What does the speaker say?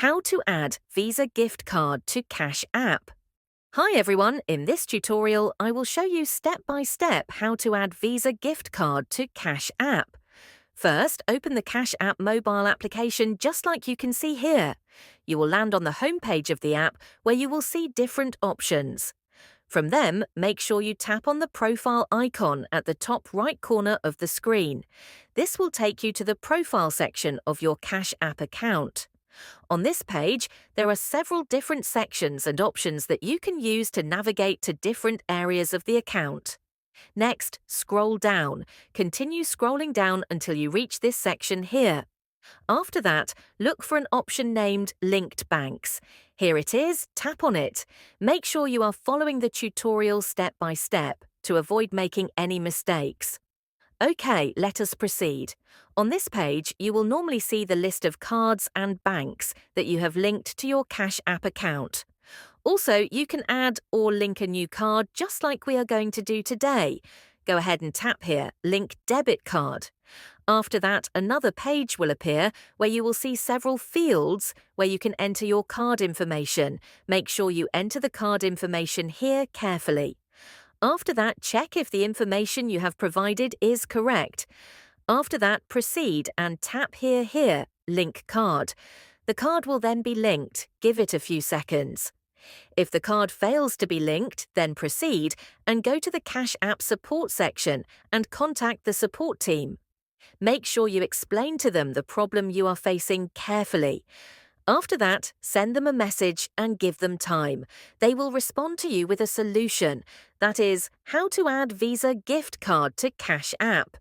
How to add Visa gift card to Cash App. Hi everyone, in this tutorial I will show you step by step how to add Visa gift card to Cash App. First, open the Cash App mobile application just like you can see here. You will land on the home page of the app where you will see different options. From them, make sure you tap on the profile icon at the top right corner of the screen. This will take you to the profile section of your Cash App account. On this page, there are several different sections and options that you can use to navigate to different areas of the account. Next, scroll down. Continue scrolling down until you reach this section here. After that, look for an option named Linked Banks. Here it is, tap on it. Make sure you are following the tutorial step by step to avoid making any mistakes. OK, let us proceed. On this page, you will normally see the list of cards and banks that you have linked to your Cash App account. Also, you can add or link a new card just like we are going to do today. Go ahead and tap here, Link Debit Card. After that, another page will appear where you will see several fields where you can enter your card information. Make sure you enter the card information here carefully. After that, check if the information you have provided is correct. After that, proceed and tap here, Link Card. The card will then be linked. Give it a few seconds. If the card fails to be linked, then proceed and go to the Cash App support section and contact the support team. Make sure you explain to them the problem you are facing carefully. After that, send them a message and give them time. They will respond to you with a solution. That is, how to add Visa gift card to Cash App.